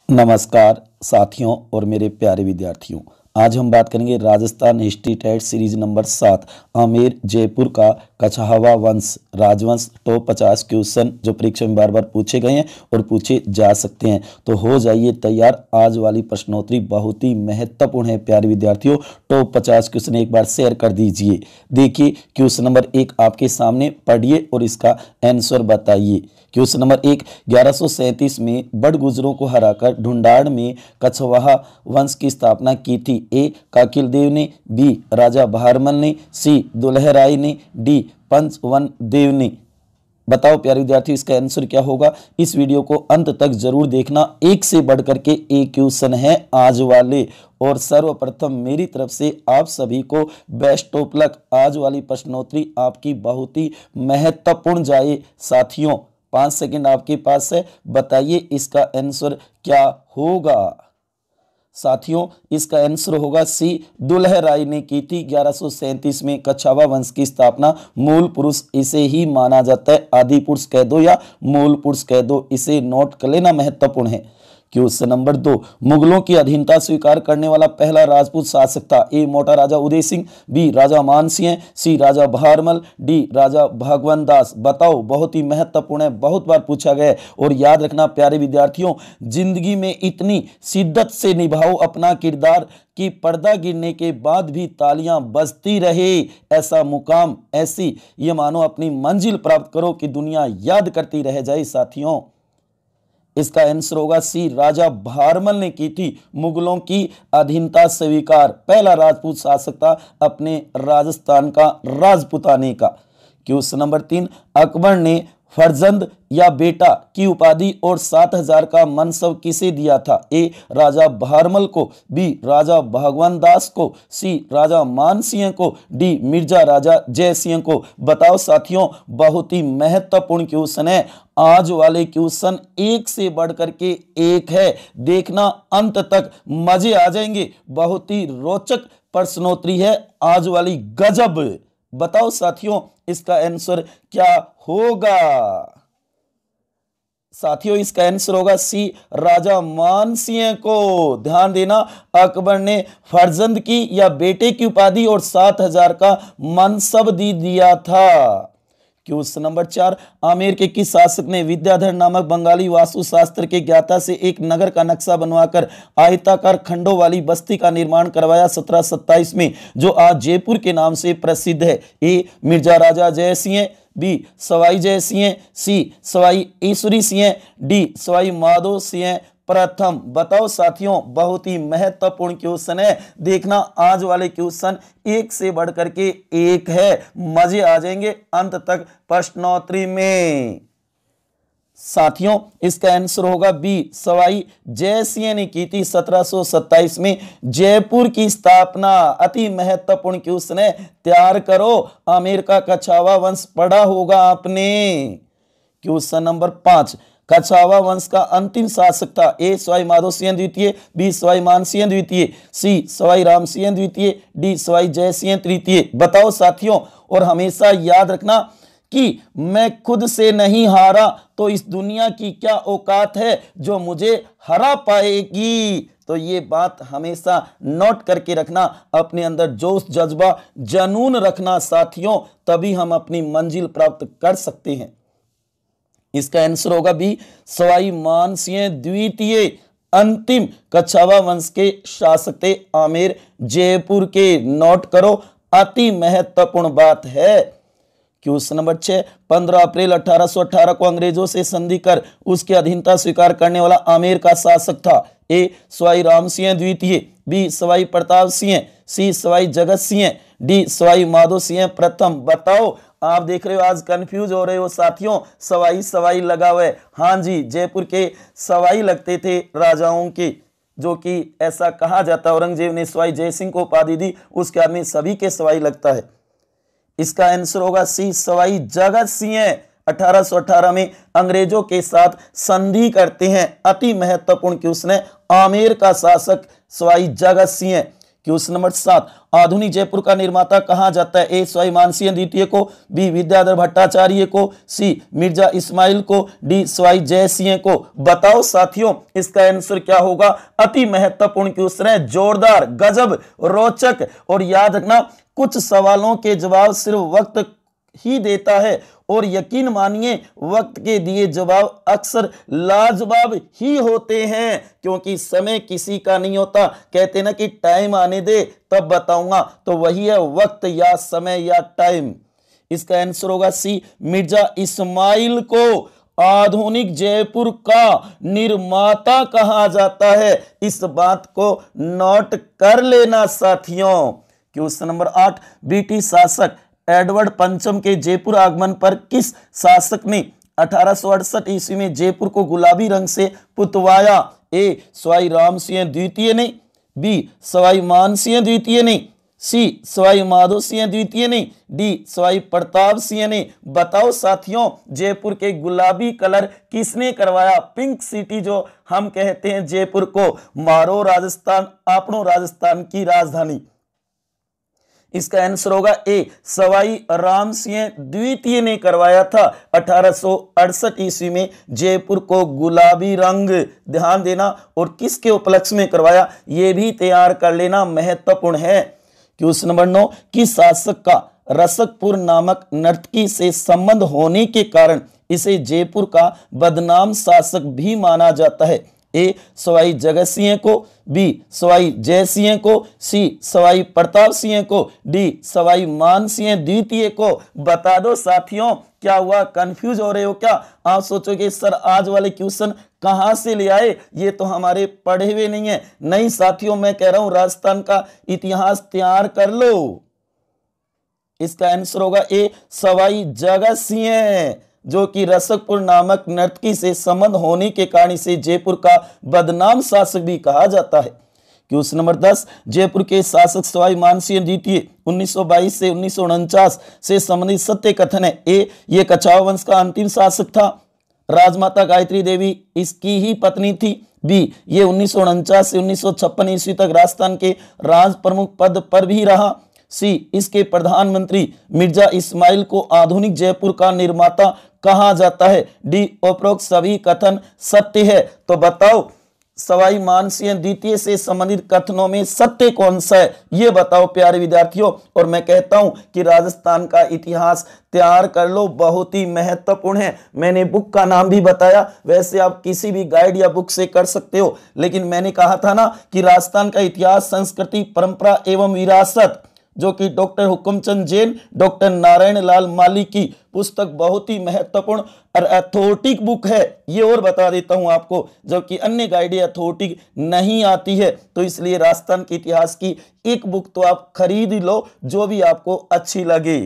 नमस्कार साथियों और मेरे प्यारे विद्यार्थियों। आज हम बात करेंगे Rajasthan history test series number 7 Amer Jaipur का कछावा वंश राजवंश टॉप 50 क्वेश्चन जो परीक्षा में बार बार पूछे गए हैं और पूछे जा सकते हैं। तो हो जाइए तैयार, आज वाली प्रश्नोत्तरी बहुत ही महत्वपूर्ण है प्यारे विद्यार्थियों। टॉप 50 क्वेश्चन एक बार शेयर कर दीजिए। देखिए क्वेश्चन नंबर 1 आपके सामने, पढ़िए और इसका आंसर बताइए। क्वेश्चन नंबर 1, 1137 में बड़गुजरों को हराकर ढूंढाड़ में कछवाहा वंश की स्थापना की थी। ए काकिल देव ने, बी राजा बहारमल ने, सी दुलहराय ने, डी पंचवन देव ने। बताओ प्यारे विद्यार्थी इसका आंसर क्या होगा। इस वीडियो को अंत तक जरूर देखना, एक से बढ़कर के एक क्वेश्चन है आज वाले। और सर्वप्रथम मेरी तरफ से आप सभी को बेस्ट ऑफ लक। आज वाली प्रश्नोत्तरी आपकी बहुत ही महत्वपूर्ण जाए साथियों। 5 सेकंड आपके पास है, बताइए इसका आंसर क्या होगा। साथियों इसका आंसर होगा सी, दुलहराय ने की थी 1137 में कछावा वंश की स्थापना। मूल पुरुष इसे ही माना जाता है, आदि पुरुष कह दो या मूल पुरुष कह दो, इसे नोट कर लेना, महत्वपूर्ण है। क्वेश्चन नंबर 2, मुगलों की अधीनता स्वीकार करने वाला पहला राजपूत शासक था। ए मोटा राजा उदय सिंह, बी राजा मान सिंह, सी राजा बहारमल, डी राजा भगवान दास। बताओ, बहुत ही महत्वपूर्ण है, बहुत बार पूछा गया है। और याद रखना प्यारे विद्यार्थियों, जिंदगी में इतनी शिद्दत से निभाओ अपना किरदार कि पर्दा गिरने के बाद भी तालियां बजती रहे। ऐसा मुकाम, ऐसी ये मानो अपनी मंजिल प्राप्त करो कि दुनिया याद करती रह जाए साथियों। इसका आंसर होगा सी, राजा बहारमल ने की थी मुगलों की अधीनता स्वीकार। पहला राजपूत शासक था अपने राजस्थान का, राजपुताने का। क्वेश्चन नंबर 3, अकबर ने फर्जंद या बेटा की उपाधि और 7000 का मनसब किसे दिया था। ए राजा बहारमल को, बी राजा भगवान दास को, सी राजा मान सिंह को, डी मिर्जा राजा जय सिंह को। बताओ साथियों, बहुत ही महत्वपूर्ण क्वेश्चन है। आज वाले क्वेश्चन एक से बढ़कर के एक है, देखना अंत तक, मजे आ जाएंगे। बहुत ही रोचक प्रश्नोत्तरी है आज वाली, गजब। बताओ साथियों इसका आंसर क्या होगा। साथियों इसका आंसर होगा सी, राजा मान सिंह को। ध्यान देना, अकबर ने फर्जंद की या बेटे की उपाधि और 7000 का मनसब दिया था। क्वेश्चन नंबर 4, आमेर के किस शासक ने विद्याधर नामक बंगाली वास्तुशास्त्र के ज्ञाता से एक नगर का नक्शा बनवाकर आयताकार खंडों वाली बस्ती का निर्माण करवाया 1727 में, जो आज जयपुर के नाम से प्रसिद्ध है। ए मिर्जा राजा जय सिंह, बी सवाई जय सिंह, सी सवाई ईश्वरी सिंह, डी सवाई माधो सिंह प्रथम। बताओ साथियों, बहुत ही महत्वपूर्ण क्वेश्चन है, देखना आज वाले क्वेश्चन एक से बढ़कर के एक है, मजे आ जाएंगे अंत तक प्रश्नोत्तरी में। साथियों इसका आंसर होगा बी, सवाई जय सिंह ने की थी 1727 में जयपुर की स्थापना। अति महत्वपूर्ण क्वेश्चन है, तैयार करो। आमेर का कछावा वंश पढ़ा होगा आपने। क्वेश्चन नंबर 5, कछावा वंश का अंतिम शासक था। ए सवाई माधो सिंह द्वितीय, बी सवाई मान सिंह द्वितीय, सी सवाई राम सिंह द्वितीय, डी सवाई जय सिंह तृतीय। बताओ साथियों, और हमेशा याद रखना कि मैं खुद से नहीं हारा तो इस दुनिया की क्या औकात है जो मुझे हरा पाएगी। तो ये बात हमेशा नोट करके रखना, अपने अंदर जोश जज्बा जनून रखना साथियों, तभी हम अपनी मंजिल प्राप्त कर सकते हैं। इसका आंसर होगा बी, सवाई मान सिंह द्वितीय अंतिम कछावा वंश के शासक थे, आमेर जयपुर के। नोट करो, अति महत्वपूर्ण बात है। क्वेश्चन नंबर 6, 15 अप्रैल 1818 को अंग्रेजों से संधि कर उसकी अधीनता स्वीकार करने वाला आमेर का शासक था। ए सवाई राम सिंह द्वितीय, बी सवाई प्रताप सिंह, सी सवाई जगत सिंह, डी सवाई माधो सिंह प्रथम। बताओ, आप देख रहे हो आज कंफ्यूज हो रहे हो साथियों, सवाई सवाई लगा हुआ है। हाँ जी, जयपुर के सवाई लगते थे राजाओं के, जो कि ऐसा कहा जाता है औरंगजेब ने सवाई जय सिंह को उपाधि दी, उसके आदमी सभी के सवाई लगता है। इसका आंसर होगा सी, सवाई जगत सिंह 1818 में अंग्रेजों के साथ संधि करते हैं। अति महत्वपूर्ण क्वेश्चन है, आमेर का शासक सवाई जगत सिंह। क्वेश्चन नंबर 7, आधुनिक जयपुर का निर्माता कहा जाता है? ए सवाई मानसिंह द्वितीय को, बी विद्याधर भट्टाचार्य को, सी मिर्जा इस्माइल को, डी सवाई जयसिंह को। बताओ साथियों इसका आंसर क्या होगा? अति महत्वपूर्ण क्वेश्चन है, जोरदार, गजब, रोचक। और याद रखना कुछ सवालों के जवाब सिर्फ वक्त ही देता है और यकीन मानिए वक्त के दिए जवाब अक्सर लाजवाब ही होते हैं, क्योंकि समय किसी का नहीं होता। कहते ना कि टाइम आने दे तब बताऊंगा, तो वही है वक्त या समय या टाइम। इसका आंसर होगा सी, मिर्जा इस्माइल को आधुनिक जयपुर का निर्माता कहा जाता है। इस बात को नोट कर लेना साथियों। क्वेश्चन नंबर 8, ब्रिटिश शासक एडवर्ड पंचम के जयपुर आगमन पर किस शासक ने 1868 ईस्वी में जयपुर को गुलाबी रंग से पुतवाया? ए सवाई राम सिंह द्वितीय ने, बी सवाई मान सिंह द्वितीय ने, सी सवाई माधो सिंह द्वितीय ने, डी सवाई प्रताप सिंह ने। बताओ साथियों जयपुर के गुलाबी कलर किसने करवाया? पिंक सिटी जो हम कहते हैं जयपुर को, मारो राजस्थान आपनो राजस्थान की राजधानी। इसका आंसर होगा ए सवाई राम सिंह द्वितीय ने करवाया था 1868 ईस्वी में जयपुर को गुलाबी रंग। ध्यान देना, और किसके उपलक्ष्य में करवाया यह भी तैयार कर लेना, महत्वपूर्ण है। क्वेश्चन नंबर 9, किस शासक का रसकपुर नामक नर्तकी से संबंध होने के कारण इसे जयपुर का बदनाम शासक भी माना जाता है? ए सवाई जगत सिंह को, बी सवाई जय सिंह को, सी सवाई प्रताप सिंह को, डी सवाई मान सिंह द्वितीय को। बता दो साथियों क्या हुआ? कंफ्यूज हो रहे हो क्या? आप सोचोगे सर आज वाले क्वेश्चन कहां से ले आए, ये तो हमारे पढ़े हुए नहीं है। नहीं साथियों, मैं कह रहा हूं राजस्थान का इतिहास तैयार कर लो। इसका आंसर होगा ए सवाई जगत सिंह, जो कि रसकपुर नामक नर्तकी से संबंध होने के कारण इसे जयपुर का बदनाम शासक भी कहा जाता है। क्वेश्चन नंबर 10, जयपुर के शासक सवाई मानसिंह द्वितीय 1922 से 1949 से संबंधित सत्य कथन है? ए ये कछावा वंश का अंतिम शासक था, राजमाता गायत्री देवी इसकी ही पत्नी थी, बी ये 1949 से 1956 ईस्वी तक राजस्थान के राज प्रमुख पद पर भी रहा, सी इसके प्रधानमंत्री मिर्जा इस्माइल को आधुनिक जयपुर का निर्माता कहा जाता है, डी उपरोक्त सभी कथन सत्य है। तो बताओ सवाई मानसिंह द्वितीय से संबंधित कथनों में सत्य कौन सा है, ये बताओ प्यारे विद्यार्थियों। और मैं कहता हूं कि राजस्थान का इतिहास तैयार कर लो, बहुत ही महत्वपूर्ण है। मैंने बुक का नाम भी बताया, वैसे आप किसी भी गाइड या बुक से कर सकते हो, लेकिन मैंने कहा था ना कि राजस्थान का इतिहास, संस्कृति, परंपरा एवं विरासत, जो कि डॉक्टर हुकुमचंद जैन, डॉक्टर नारायण लाल माली की पुस्तक बहुत ही महत्वपूर्ण और अथॉरिटिक बुक है। ये और बता देता हूं आपको, जबकि अन्य गाइडें अथॉरिटिक नहीं आती है, तो इसलिए राजस्थान के इतिहास की एक बुक तो आप खरीद लो जो भी आपको अच्छी लगे।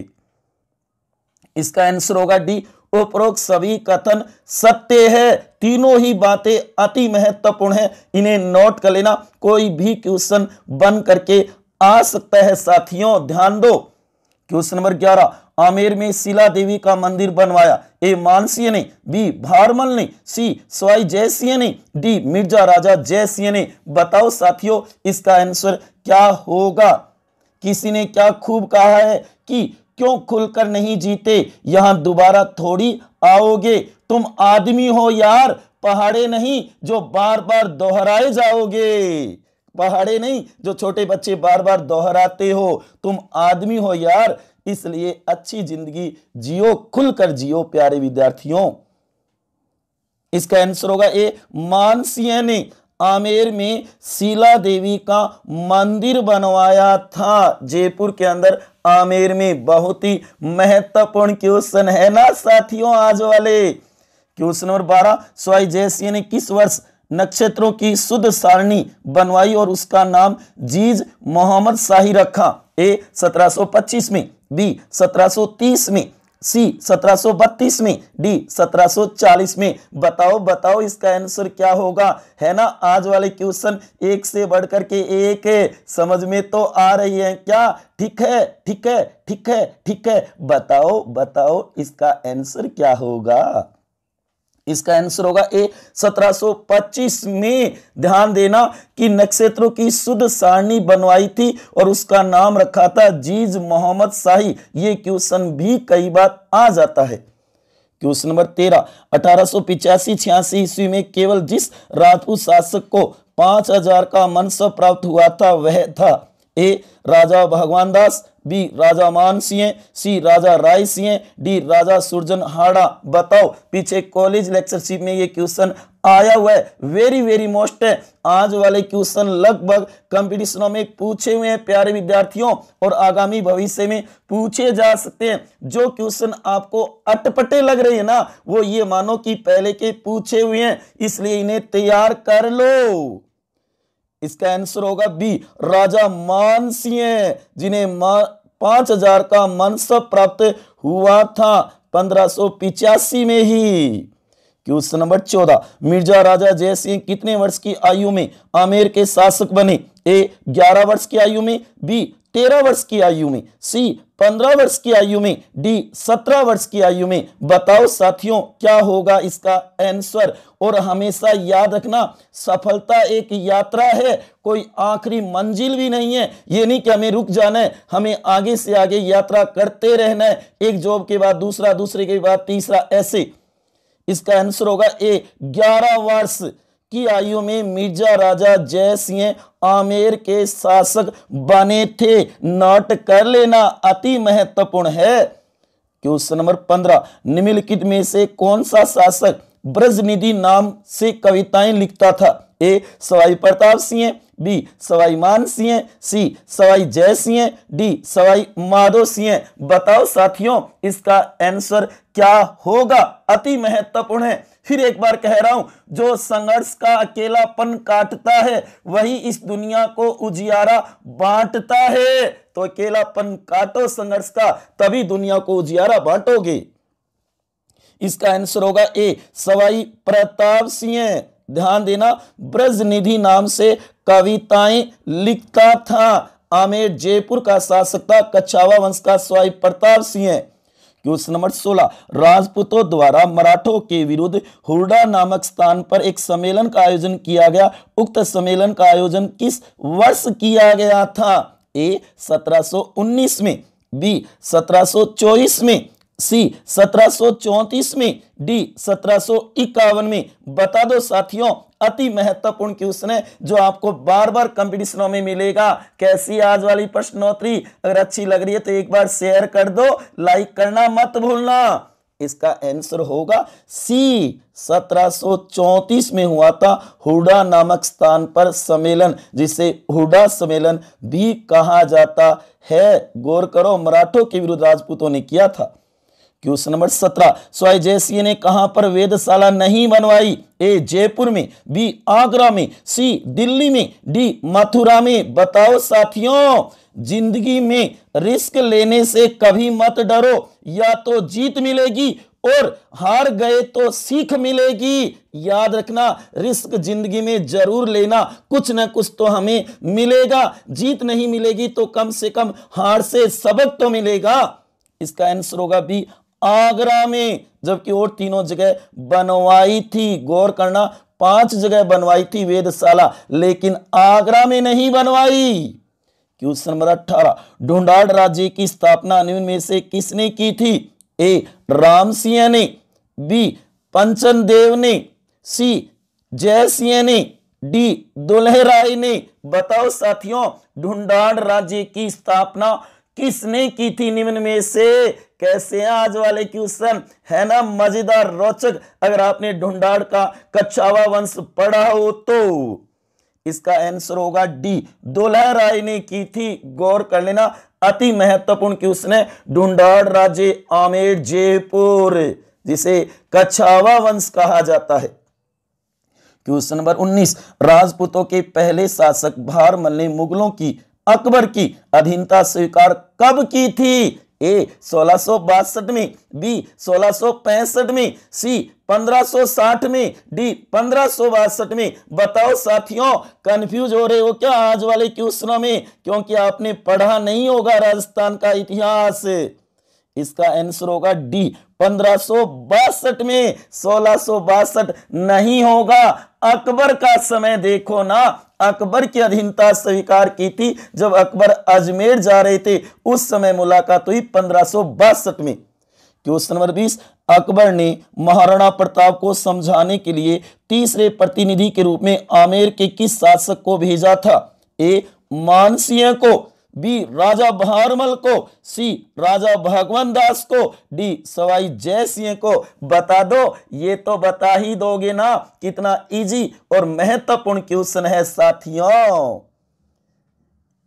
इसका आंसर होगा डी उपरोक्त सभी कथन सत्य है। तीनों ही बातें अति महत्वपूर्ण है, इन्हें नोट कर लेना, कोई भी क्वेश्चन बन करके आ सकता है साथियों, ध्यान दो। क्वेश्चन नंबर 11, आमेर में शिला देवी का मंदिर बनवाया? ए मानसिंह ने, बी भारमल ने, सी सवाई जयसिंह ने, डी मिर्जा राजा जयसिंह ने। बताओ साथियों इसका आंसर क्या होगा? किसी ने क्या खूब कहा है कि क्यों खुलकर नहीं जीते, यहां दोबारा थोड़ी आओगे, तुम आदमी हो यार, पहाड़े नहीं जो बार बार दोहराए जाओगे, पहाड़े नहीं जो छोटे बच्चे बार बार दोहराते हो, तुम आदमी हो यार, इसलिए अच्छी जिंदगी जियो, खुलकर जियो प्यारे विद्यार्थियों। इसका आंसर होगा ए मानसिंह ने आमेर में शिला देवी का मंदिर बनवाया था, जयपुर के अंदर आमेर में। बहुत ही महत्वपूर्ण क्वेश्चन है ना साथियों आज वाले। क्वेश्चन नंबर 12, सवाई जयसिंह ने किस वर्ष नक्षत्रों की शुद्ध सारणी बनवाई और उसका नाम जीज मोहम्मद शाही रखा? ए 1725 में, बी 1730 में, सी 1732 में, डी 1740 में। बताओ बताओ इसका आंसर क्या होगा? है ना आज वाले क्वेश्चन एक से बढ़कर के एक है, समझ में तो आ रही है क्या? ठीक है ठीक है ठीक है ठीक है, बताओ बताओ इसका आंसर क्या होगा? इसका आंसर होगा ए 1725 में। ध्यान देना कि नक्षत्रों की शुद्ध सारणी बनवाई थी और उसका नाम रखा था जीज मोहम्मद शाही। ये क्वेश्चन भी कई बार आ जाता है। क्वेश्चन नंबर 13, 1885-86 ईस्वी में केवल जिस राजपूत शासक को 5000 का मनसब प्राप्त हुआ था वह था ए राजा भगवान दास, बी राजा मान सिंह, सी राजा राय सिंह, डी राजा सुरजन हाड़ा। बताओ, पीछे कॉलेज लेक्चरशिप में ये क्वेश्चन आया हुआ है, वेरी वेरी मोस्ट है। आज वाले क्वेश्चन लगभग कंपटीशनों में पूछे हुए हैं प्यारे विद्यार्थियों, और आगामी भविष्य में पूछे जा सकते हैं। जो क्वेश्चन आपको अटपटे लग रहे हैं ना, वो ये मानो कि पहले के पूछे हुए हैं, इसलिए इन्हें तैयार कर लो। इसका आंसर होगा बी राजा मान सिंह, जिन्हें 5000 का मनसब प्राप्त हुआ था 1585 में ही। क्वेश्चन नंबर 14, मिर्जा राजा जय सिंह कितने वर्ष की आयु में आमेर के शासक बने? ए 11 वर्ष की आयु में, बी 13 वर्ष की आयु में, सी 15 वर्ष की आयु में, डी 17 वर्ष की आयु में। बताओ साथियों क्या होगा इसका आंसर। और हमेशा याद रखना, सफलता एक यात्रा है, कोई आखिरी मंजिल भी नहीं है। ये नहीं कि हमें रुक जाना है, हमें आगे से आगे यात्रा करते रहना है, एक जॉब के बाद दूसरा, दूसरे के बाद तीसरा, ऐसे। इसका आंसर होगा ए 11 वर्ष की आयु में मिर्जा राजा जय सिंह आमेर के शासक बने थे। नोट कर लेना, अति महत्वपूर्ण है। क्वेश्चन नंबर 15, निम्नलिखित में से कौन सा शासक ब्रजनिधि नाम से कविताएं लिखता था? ए सवाई प्रताप सिंह, बी सवाई मान सिंह, सी सवाई जय सिंह, डी सवाई माधो सिंह। बताओ साथियों इसका आंसर क्या होगा, अति महत्वपूर्ण है। फिर एक बार कह रहा हूं, जो संघर्ष का अकेलापन काटता है वही इस दुनिया को उजियारा बांटता है। तो अकेलापन काटो संघर्ष का, तभी दुनिया को उजियारा बांटोगे। इसका आंसर होगा ए सवाई प्रताप सिंह। ध्यान देना, ब्रजनिधि नाम से कविताएं लिखता था। आमेर जयपुर का शासक था कछावा वंश का सवाई प्रताप सिंह। क्वेश्चन नंबर 16, राजपूतों द्वारा मराठों के विरुद्ध हुरडा नामक स्थान पर एक सम्मेलन का आयोजन किया गया। उक्त सम्मेलन का आयोजन किस वर्ष किया गया था? ए 1719 में, बी 1724 में, सी 1734 में, डी 1751 में। बता दो साथियों, अति महत्वपूर्ण क्वेश्चन है जो आपको बार बार कंपटीशनों में मिलेगा। कैसी आज वाली प्रश्नोत्तरी? अगर अच्छी लग रही है तो एक बार शेयर कर दो, लाइक करना मत भूलना। इसका आंसर होगा सी 1734 में हुआ था हुरडा नामक स्थान पर सम्मेलन, जिसे हुरडा सम्मेलन भी कहा जाता है। गौर करो, मराठों के विरुद्ध राजपूतों ने किया था। क्वेश्चन नंबर 17, सवाई जय सिंह ने कहां पर वेधशाला नहीं बनवाई? ए जयपुर में, बी आगरा में, सी दिल्ली में, डी मथुरा में। बताओ साथियों, जिंदगी में रिस्क लेने से कभी मत डरो, या तो जीत मिलेगी और हार गए तो सीख मिलेगी। याद रखना, रिस्क जिंदगी में जरूर लेना, कुछ ना कुछ तो हमें मिलेगा। जीत नहीं मिलेगी तो कम से कम हार से सबक तो मिलेगा। इसका आंसर होगा बी आगरा में, जबकि और तीनों जगह बनवाई थी। गौर करना, 5 जगह बनवाई थी वेधशाला, लेकिन आगरा में नहीं बनवाई। क्वेश्चन नंबर 18, ढूंढाड़ राज्य की स्थापना निम्न में से किसने की थी? ए राम सिंह ने, बी पंचन देव ने, सी जय सिंह ने, डी दुल्हे राय ने। बताओ साथियों, ढूंढाड़ राज्य की स्थापना किसने की थी निम्न में से? कैसे हैं आज वाले क्वेश्चन, है ना मजेदार, रोचक। अगर आपने ढूंढाड़ का कछावा वंश पढ़ा हो तो इसका आंसर होगा डी दुल्हे राय ने की थी। गौर कर लेना, अति महत्वपूर्ण क्वेश्चन है। ढूंढाड़ राज्य आमेर जयपुर, जिसे कछावा वंश कहा जाता है। क्वेश्चन नंबर 19, राजपूतों के पहले शासक भारमल ने मुगलों की अकबर की अधीनता स्वीकार कब की थी? ए 1662 में, बी 1665 में, सी 1560 में, डी 1562 में। बताओ साथियों, कंफ्यूज हो रहे हो क्या आज वाले क्वेश्चनों में? क्योंकि आपने पढ़ा नहीं होगा राजस्थान का इतिहास। इसका आंसर होगा डी 1562 में, 1662 नहीं होगा। अकबर का समय देखो ना, अकबर की अधीनता स्वीकार की थी जब अकबर अजमेर जा रहे थे, उस समय मुलाकात हुई 1562 में। क्वेश्चन नंबर 20, अकबर ने महाराणा प्रताप को समझाने के लिए तीसरे प्रतिनिधि के रूप में आमेर के किस शासक को भेजा था? ए मानसिंह को, बी राजा भारमल को, सी राजा भगवंत दास को, डी सवाई जय सिंह को। बता दो, ये तो बता ही दोगे ना, कितना इजी और महत्वपूर्ण क्वेश्चन है साथियों।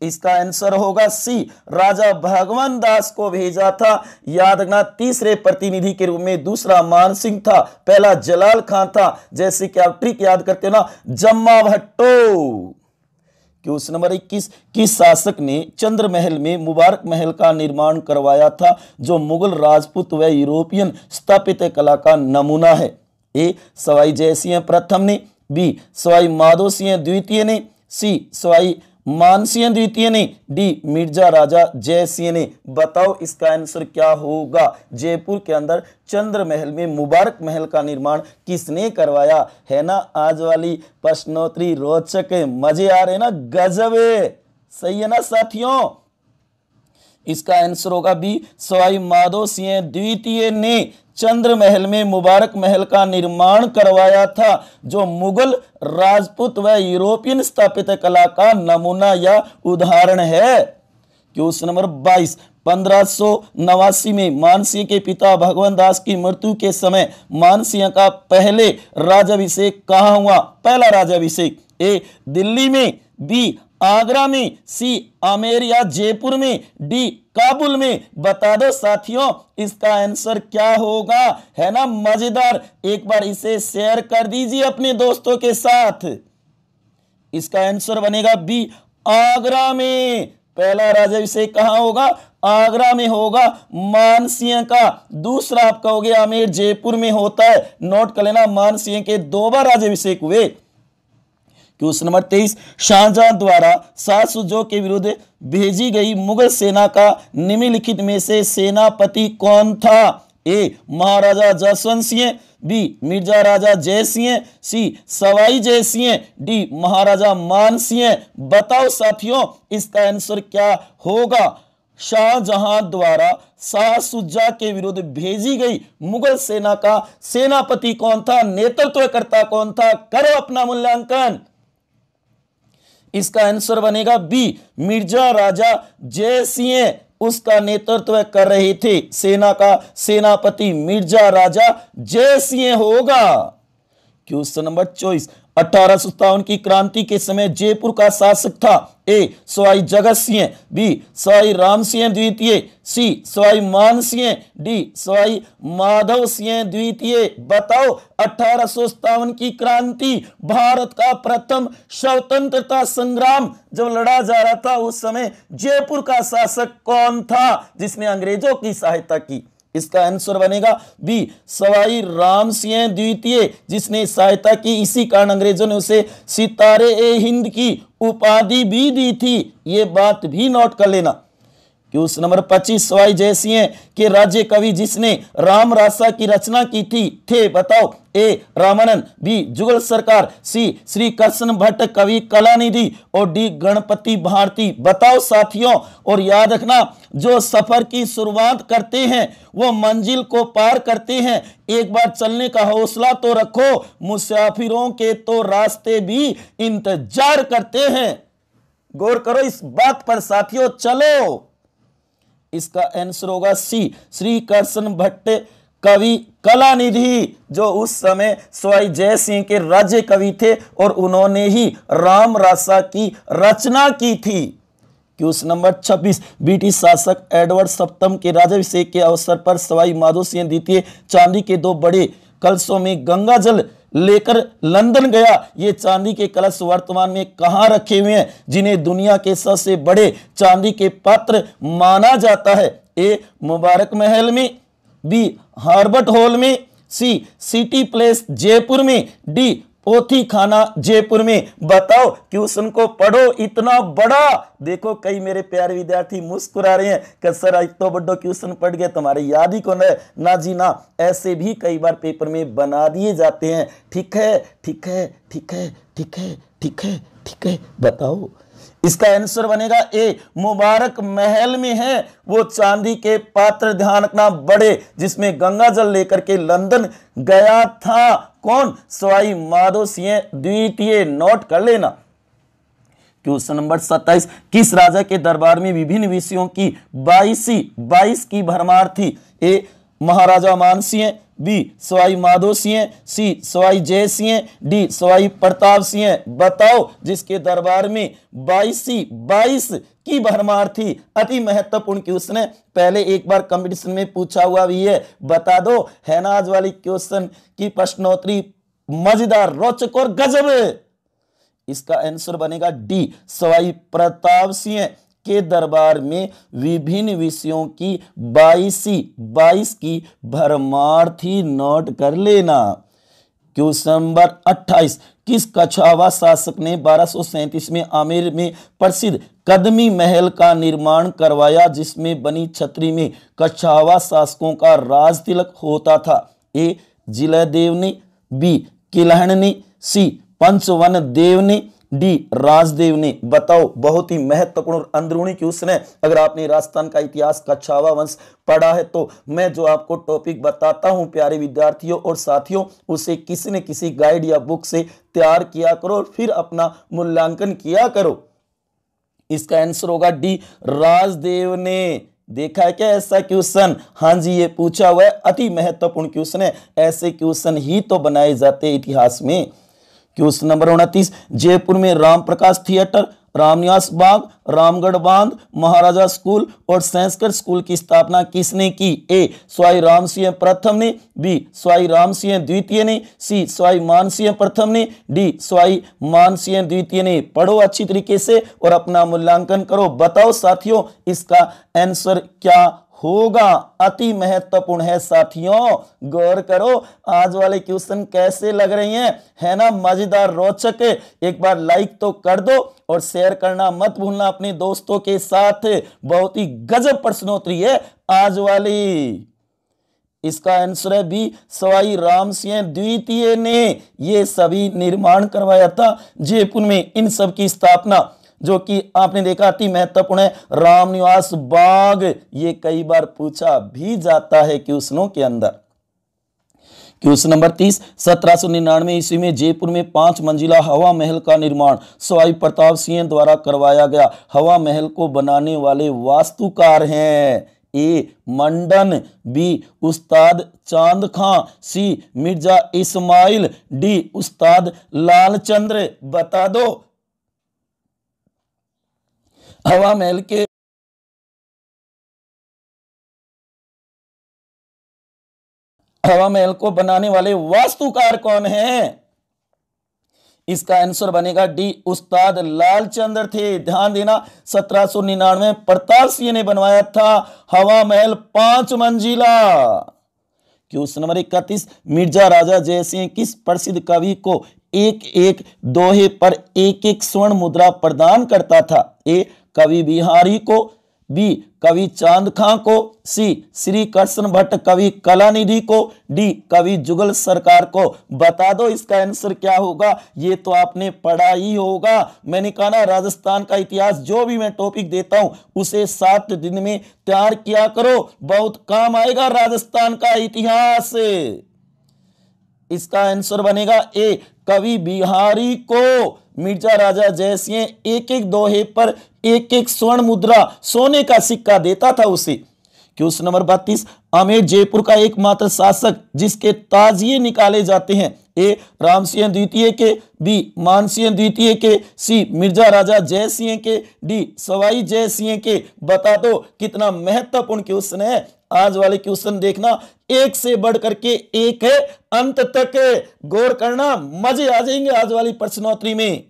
इसका आंसर होगा सी, राजा भगवंत दास को भेजा था। याद रखना, तीसरे प्रतिनिधि के रूप में दूसरा मानसिंह था, पहला जलाल खान था। जैसे कि आप ट्रिक याद करते हो ना, जम्मा भट्टो। क्वेश्चन नंबर 21, किस शासक ने चंद्र महल में मुबारक महल का निर्माण करवाया था, जो मुगल राजपूत व यूरोपियन स्थापत्य कला का नमूना है? ए सवाई जयसिंह प्रथम ने, बी सवाई माधो सिंह द्वितीय ने, सी सवाई मानसिंह द्वितीय ने, डी मिर्जा राजा जय सिंह ने। बताओ इसका आंसर क्या होगा? जयपुर के अंदर चंद्र महल में मुबारक महल का निर्माण किसने करवाया? है ना आज वाली प्रश्नोत्तरी रोचक है, मजे आ रहे ना, गजब है। सही है ना साथियों? इसका आंसर होगा बी, सवाई माधो सिंह द्वितीय ने चंद्र महल में मुबारक महल का निर्माण करवाया था, जो मुगल राजपूत व यूरोपियन स्थापत्य कला का नमूना या उदाहरण है। क्वेश्चन नंबर 22, 1589 में मानसिंह के पिता भगवंत दास की मृत्यु के समय मानसिंह का पहले राज्याभिषेक कहाँ हुआ? पहला राज्याभिषेक ए दिल्ली में, बी आगरा में, सी आमेर या जयपुर में, डी काबुल में। बता दो साथियों, इसका आंसर क्या होगा? है ना मजेदार? एक बार इसे शेयर कर दीजिए अपने दोस्तों के साथ। इसका आंसर बनेगा बी, आगरा में। पहला राज्याभिषेक कहां होगा? आगरा में होगा मानसिंह का। दूसरा आप कहोगे आमेर जयपुर में होता है। नोट कर लेना, मानसिंह के 2 बार राज्याभिषेक हुए। क्वेश्चन नंबर 23, शाहजहां द्वारा शाह सुजा के विरुद्ध भेजी गई मुगल सेना का निम्नलिखित में से सेनापति कौन था? ए महाराजा जसवंत सिंह, बी मिर्जा राजा जय सिंह, सी सवाई जय सिंह, डी महाराजा मान सिंह। बताओ साथियों, इसका आंसर क्या होगा? शाहजहां द्वारा शाह सुजा के विरुद्ध भेजी गई मुगल सेना का सेनापति कौन था? नेतृत्वकर्ता कौन था? करो अपना मूल्यांकन। इसका आंसर बनेगा बी, मिर्जा राजा जय सिंह उसका नेतृत्व कर रहे थे। सेना का सेनापति मिर्जा राजा जय सिंह होगा। क्वेश्चन नंबर 24, 1857 की क्रांति के समय जयपुर का शासक था। ए सवाई जगत सिंह, बी सवाई राम सिंह द्वितीय, सी सवाई मान सिंह, डी सवाई माधव सिंह द्वितीय। बताओ, 1857 की क्रांति, भारत का प्रथम स्वतंत्रता संग्राम जब लड़ा जा रहा था, उस समय जयपुर का शासक कौन था जिसने अंग्रेजों की सहायता की? इसका आंसर बनेगा बी, सवाई राम सिंह द्वितीय, जिसने सहायता की। इसी कारण अंग्रेजों ने उसे सितारे ए हिंद की उपाधि भी दी थी। ये बात भी नोट कर लेना। क्वेश्चन नंबर 25, सवाई जय सिंह के राज्य कवि जिसने राम रासा की रचना की थी थे? बताओ। ए रामानंद, बी जुगल सरकार, सी श्री कृष्ण भट्ट कवि कलानिधि और डी गणपति भारती। बताओ साथियों, और याद रखना, जो सफर की शुरुआत करते हैं वो मंजिल को पार करते हैं। एक बार चलने का हौसला तो रखो, मुसाफिरों के तो रास्ते भी इंतजार करते हैं। गौर करो इस बात पर साथियों। चलो, इसका आंसर होगा सी, श्री कृष्ण भट्ट कवि कलानिधि, जो उस समय सवाई जय सिंह के राज्य कवि थे और उन्होंने ही राम रासा की रचना की थी। क्वेश्चन नंबर 26, ब्रिटिश शासक एडवर्ड सप्तम के राज्याभिषेक के अवसर पर सवाई माधो सिंह द्वितीय चांदी के 2 बड़े कलशों में गंगा जल लेकर लंदन गया। ये चांदी के कलश वर्तमान में कहां रखे हुए हैं, जिन्हें दुनिया के सबसे बड़े चांदी के पात्र माना जाता है? ए मुबारक महल में, बी हार्बर्ट हॉल में, सी सिटी प्लेस जयपुर में, डी ओथी खाना जयपुर में, बताओ क्वेश्चन को पढ़ो, इतना बड़ा। देखो कई मेरे प्यारे विद्यार्थी मुस्कुरा रहे हैं कि सर आज तो बड़ो क्वेश्चन पढ़ गए, तुम्हारे याद ही कौन है। ना जी ना, ऐसे भी कई बार पेपर में बना दिए जाते हैं। ठीक है ठीक है ठीक है ठीक है ठीक है ठीक है, बताओ। इसका आंसर बनेगा ए, मुबारक महल में है वो चांदी के पात्र, ध्यान रखना बड़े, जिसमें गंगा जल लेकर के लंदन गया था। कौन? सवाई माधो सिंह द्वितीय, नोट कर लेना। क्वेश्चन नंबर 27, किस राजा के दरबार में विभिन्न विषयों की 22 की भरमार थी? ए, महाराजा मान सिंह, बी सवाई माधो सिंह, सी सवाई जय सिंह, डी सवाई प्रताप सिंह। बताओ जिसके दरबार में 22 की भरमार थी। अति महत्वपूर्ण क्वेश्चन है, पहले एक बार कंपटीशन में पूछा हुआ भी है, बता दो। है ना आज वाली क्वेश्चन की प्रश्नोत्तरी मजेदार, रोचक और गजब। इसका आंसर बनेगा डी, सवाई प्रताप सिंह के दरबार में विभिन्न विषयों की 22 की भरमार थी, नोट कर लेना। क्वेश्चन नंबर 28, किस कछावा शासक ने 1237 में आमेर में प्रसिद्ध कदमी महल का निर्माण करवाया, जिसमें बनी छतरी में कछावा शासकों का राज तिलक होता था? ए, जिलदेव ने, बी किलहण ने, सी पंचवन देव ने, डी राजदेव ने। बताओ, बहुत ही महत्वपूर्ण और अंदरूनी क्वेश्चन है। अगर आपने राजस्थान का इतिहास, कछावा वंश पढ़ा है तो मैं जो आपको टॉपिक बताता हूं प्यारे विद्यार्थियों और साथियों, उसे किसी न किसी गाइड या बुक से तैयार किया करो और फिर अपना मूल्यांकन किया करो। इसका आंसर होगा डी, राजदेव ने। देखा है क्या ऐसा क्वेश्चन? हाँ जी, ये पूछा हुआ है, अति महत्वपूर्ण क्वेश्चन है। ऐसे क्वेश्चन ही तो बनाए जाते हैं इतिहास में। क्वेश्चन नंबर 29, जयपुर में राम प्रकाश थिएटर, रामनिवास बाग, रामगढ़ बांध, महाराजा स्कूल और संस्कृत स्कूल की स्थापना किसने की? ए, सवाई राम सिंह प्रथम ने, बी सवाई राम सिंह द्वितीय ने, सी सवाई मान सिंह प्रथम ने, डी सवाई मान सिंह द्वितीय ने। पढ़ो अच्छी तरीके से और अपना मूल्यांकन करो। बताओ साथियों, इसका आंसर क्या होगा? अति महत्वपूर्ण है साथियों, गौर करो। आज वाले क्वेश्चन कैसे लग रही हैं? है ना मजेदार, रोचक? एक बार लाइक तो कर दो और शेयर करना मत भूलना अपने दोस्तों के साथ। बहुत ही गजब प्रश्नोत्तरी है आज वाली। इसका आंसर है बी, सवाई राम सिंह द्वितीय ने ये सभी निर्माण करवाया था जयपुर में। इन सब की स्थापना जो कि आपने देखा अति महत्वपूर्ण है, रामनिवास बाग, ये कई बार पूछा भी जाता है क्वेश्चनों के अंदर। क्वेश्चन नंबर 30, 1799 ईस्वी में जयपुर में 5 मंजिला हवा महल का निर्माण सवाई प्रताप सिंह द्वारा करवाया गया। हवा महल को बनाने वाले वास्तुकार हैं? ए, मंडन, बी उस्ताद चांद खां, सी मिर्जा इस्माइल, डी उस्ताद लालचंद्र। बता दो हवा महल को बनाने वाले वास्तुकार कौन हैं? इसका आंसर बनेगा डी, उस्ताद लालचंद्र थे। ध्यान देना, 1799 प्रताप सिंह ने बनवाया था हवा महल 5 मंजिला। क्वेश्चन नंबर 31, मिर्जा राजा जयसिंह किस प्रसिद्ध कवि को एक एक दोहे पर एक एक स्वर्ण मुद्रा प्रदान करता था? ए, कवि बिहारी को, बी कवि चांद खां को, सी श्री कृष्ण भट्ट कवि कलानिधि को, डी कवि जुगल सरकार को। बता दो इसका आंसर क्या होगा? ये तो आपने पढ़ा ही होगा। मैंने कहा ना, राजस्थान का इतिहास जो भी मैं टॉपिक देता हूं उसे 7 दिन में तैयार किया करो, बहुत काम आएगा राजस्थान का इतिहास। इसका आंसर बनेगा ए, कवि बिहारी को मिर्जा राजा जयसिंह एक एक दोहे पर एक एक स्वर्ण मुद्रा सोने का सिक्का देता था उसे। क्वेश्चन नंबर 32, आमेर जयपुर का एकमात्र शासक जिसके ताजिए निकाले जाते हैं? ए, राम सिंह द्वितीय के, बी मान सिंह द्वितीय के, सी मिर्जा राजा जय सिंह के, डी सवाई जय सिंह के। बता दो कितना महत्वपूर्ण क्वेश्चन है। आज वाले क्वेश्चन देखना, एक से बढ़ करके एक है, अंत तक गौर करना, मजे आ जाएंगे आज वाली प्रश्नोत्तरी में।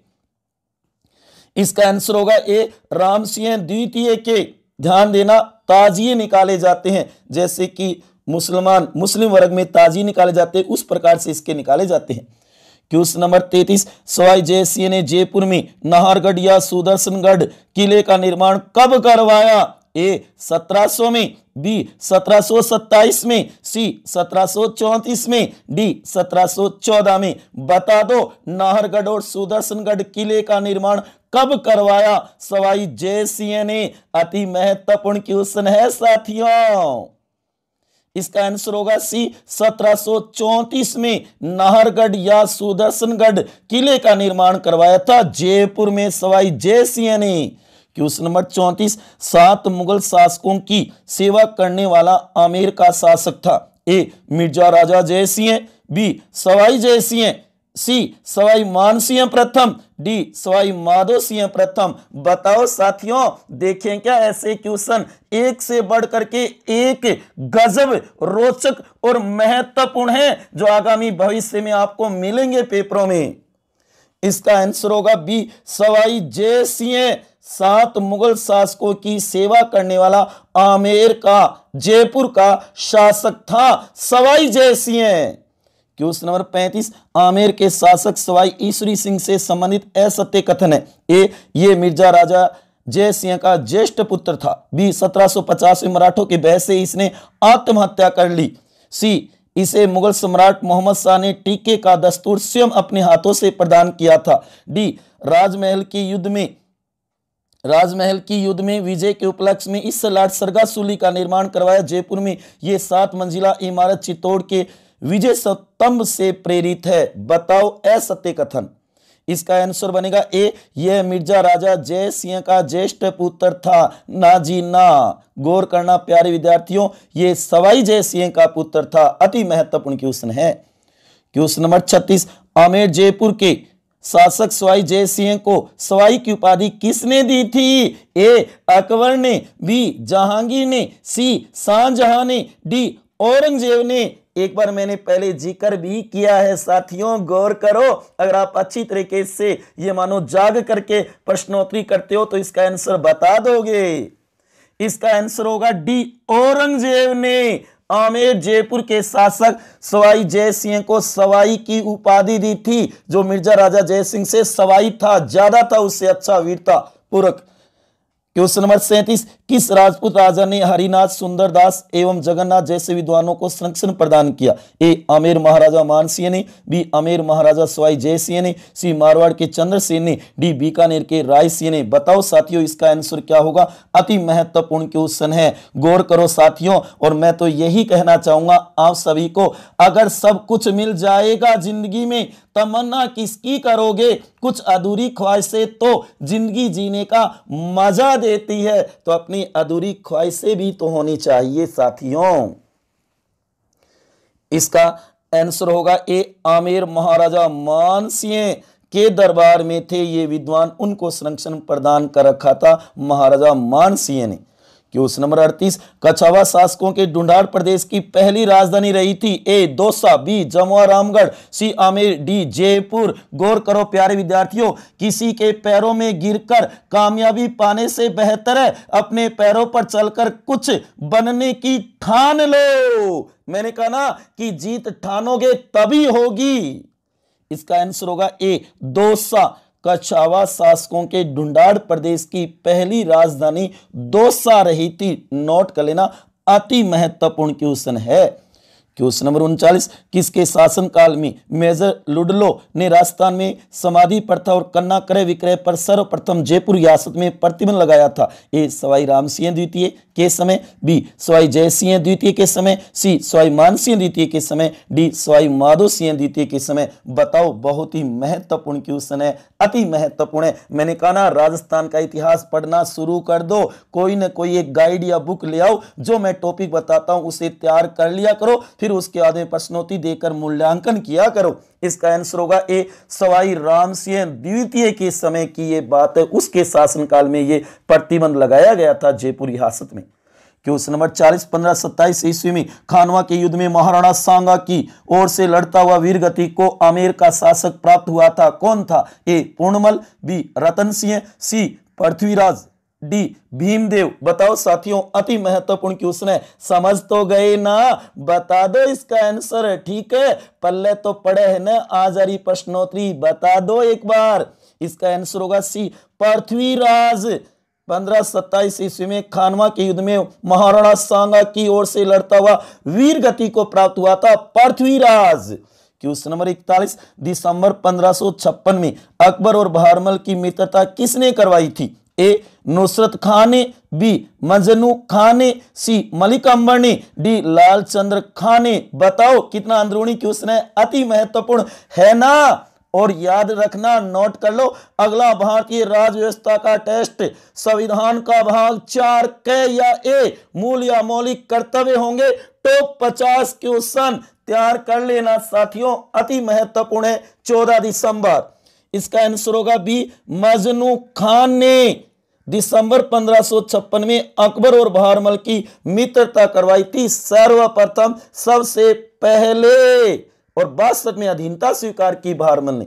इसका आंसर होगा ए, राम सिंह द्वितीय के। ध्यान देना, ताजिए निकाले जाते हैं, जैसे कि मुस्लिम वर्ग में ताजिए निकाले जाते हैं, उस प्रकार से इसके निकाले जाते हैं। क्वेश्चन नंबर 33, सवाई जयसिंह ने जयपुर में नाहरगढ़ या सुदर्शनगढ़ किले का निर्माण कब करवाया? ए 1700 में, बी 1727 में, सी 1734 में, डी 1714 में। बता दो नाहरगढ़ और सुदर्शनगढ़ किले का निर्माण कब करवाया सवाई जयसिंह ने? अति महत्वपूर्ण क्वेश्चन है साथियों। इसका आंसर होगा सी 1734 में नाहरगढ़ या सुदर्शनगढ़ किले का निर्माण करवाया था जयपुर में सवाई जयसिंह ने। क्वेश्चन नंबर 34, 7 मुगल शासकों की सेवा करने वाला आमेर का शासक था? ए मिर्जा राजा जयसिंह, बी सवाई जयसिंह, सी सवाई मानसिंह प्रथम, डी सवाई माधो सिंह प्रथम। बताओ साथियों, देखें क्या ऐसे क्वेश्चन एक से बढ़ करके एक गजब रोचक और महत्वपूर्ण है जो आगामी भविष्य में आपको मिलेंगे पेपरों में। इसका आंसर होगा बी सवाई जयसिंह 7 मुगल शासकों की सेवा करने वाला आमेर का जयपुर का शासक था सवाई जयसिंह। क्वेश्चन नंबर 35, आमेर के शासक सवाई ईश्वरी सिंह से संबंधित असत्य कथन है? ए ये मिर्जा राजा जयसिंह का ज्येष्ठ पुत्र था, बी 1750 में मराठों के बहस से इसने आत्महत्या कर ली, सी इसे मुगल सम्राट मोहम्मद शाह ने टीके का दस्तूर स्वयं अपने हाथों से प्रदान किया था, डी राजमहल की युद्ध में विजय के उपलक्ष्य में इस लॉर्ड सरगासुली का निर्माण करवाया जयपुर में। यह 7 मंजिला इमारत चित्तौड़ के विजय स्तंभ से प्रेरित है। बताओ असत्य कथन। इसका आंसर बनेगा ए यह मिर्जा राजा जयसिंह का ज्येष्ठ पुत्र था। ना जी ना, गौर करना प्यारे विद्यार्थियों, यह सवाई जयसिंह का पुत्र था। अति महत्वपूर्ण क्वेश्चन है। क्वेश्चन नंबर 36, आमेर जयपुर के शासक सवाई जयसिंह को सवाई की उपाधि किसने दी थी? ए अकबर ने, बी जहांगीर ने, सी शाहजहां ने, डी औरंगजेब ने। एक बार मैंने पहले जिक्र भी किया है साथियों, गौर करो। अगर आप अच्छी तरीके से ये मानो जाग करके प्रश्नोत्तरी करते हो तो इसका आंसर बता दोगे। इसका आंसर होगा डी औरंगजेब ने आमेर जयपुर के शासक सवाई जयसिंह को सवाई की उपाधि दी थी। जो मिर्जा राजा जयसिंह से सवाई था, ज्यादा था, उससे अच्छा वीरता पूर्वक। क्वेश्चन नंबर 37, किस राजपूत राजा ने हरिनाथ, सुंदरदास एवं जगन्नाथ जैसे विद्वानों को संरक्षण प्रदान किया? ए आमेर महाराजा मानसिंह ने, बी आमेर महाराजा सवाई जयसिंह ने, सी मारवाड़ के चंद्रसेन ने, डी बीकानेर के राय सिंह ने। बताओ साथियों, इसका आंसर क्या होगा? अति महत्वपूर्ण क्वेश्चन है, गौर करो साथियों। और मैं तो यही कहना चाहूंगा आप सभी को, अगर सब कुछ मिल जाएगा जिंदगी में, तमन्ना किसकी करोगे? कुछ अधूरी ख्वाहिशें तो जिंदगी जीने का मजा देती है, तो अपनी अधूरी ख्वाहिशें भी तो होनी चाहिए साथियों। इसका आंसर होगा ए आमेर महाराजा मानसिंह के दरबार में थे ये विद्वान, उनको संरक्षण प्रदान कर रखा था महाराजा मानसिंह ने। क्वेश्चन नंबर 38, कछावा शासकों के ढूंढाड़ प्रदेश की पहली राजधानी रही थी? ए दौसा, बी जमुआ रामगढ़, सी आमेर, डी जयपुर। गौर करो प्यारे विद्यार्थियों, किसी के पैरों में गिरकर कामयाबी पाने से बेहतर है अपने पैरों पर चलकर कुछ बनने की ठान लो। मैंने कहा ना कि जीत ठानोगे तभी होगी। इसका आंसर होगा ए दौसा। कछावा शासकों के ढूंढाड़ प्रदेश की पहली राजधानी दौसा रही थी। नोट कर लेना, अति महत्वपूर्ण क्वेश्चन है। क्वेश्चन नंबर 39, किसके शासनकाल में मेजर लुडलो ने राजस्थान में समाधि प्रथा और कन्या क्रय विक्रय पर सर्वप्रथम जयपुर रियासत में प्रतिबंध लगाया था? ए सवाई रामसिंह द्वितीय के समय, बी सवाई जयसिंह द्वितीय के समय, सी सवाई मानसिंह द्वितीय के समय, डी सवाई माधो सिंह द्वितीय के समय। बताओ, बहुत ही महत्वपूर्ण क्वेश्चन है, अति महत्वपूर्ण है। मैंने कहा ना, राजस्थान का इतिहास पढ़ना शुरू कर दो, कोई ना कोई एक गाइड या बुक ले आओ, जो मैं टॉपिक बताता हूं उसे तैयार कर लिया करो, फिर उसके बाद में प्रश्नोत्तरी देकर मूल्यांकन किया करो। इसका आंसर होगा ए सवाई रामसिंह द्वितीय के समय की ये बात है, उसके शासनकाल में ये प्रतिबंध लगाया गया था जयपुर रियासत में। क्वेश्चन नंबर 40, 1527 ईस्वी में खानवा के युद्ध में महाराणा सांगा की ओर से लड़ता हुआ वीरगति को आमेर का शासक प्राप्त हुआ था। कौन था? ए पूर्णमल, बी रतन सिंह, सी पृथ्वीराज, डी भीमदेव। बताओ साथियों, अति महत्वपूर्ण क्वेश्चन है, समझ तो गए ना, बता दो इसका आंसर। ठीक है, पल्ले तो पड़े है ना आज आ रही प्रश्नोत्तरी, बता दो एक बार। इसका आंसर होगा सी पृथ्वीराज। 1527 ईस्वी में खानवा के युद्ध में महाराणा सांगा की ओर से लड़ता हुआ वीर गति को प्राप्त हुआ था पृथ्वीराज। क्वेश्चन नंबर 41, दिसंबर 1556 में अकबर और बहरमल की मित्रता किसने करवाई थी? ए नुसरत खान ने, बी मजनू खान ने, सी मलिक अंबर ने, डी लालचंद्र खान ने। बताओ कितना अंदरूनी क्वेश्चन है, अति महत्वपूर्ण है ना। और याद रखना, नोट कर लो, अगला भारतीय राज व्यवस्था का टेस्ट संविधान का भाग 4 क या ए मूल या मौलिक कर्तव्य होंगे। टॉप 50 क्वेश्चन तैयार कर लेना साथियों, अति महत्वपूर्ण है। 14 दिसंबर, इसका आंसर होगा बी मजनू खान ने दिसंबर 1556 में अकबर और बहरमल की मित्रता करवाई थी सर्वप्रथम, सबसे पहले, और 62 में अधीनता स्वीकार की बहरमल ने।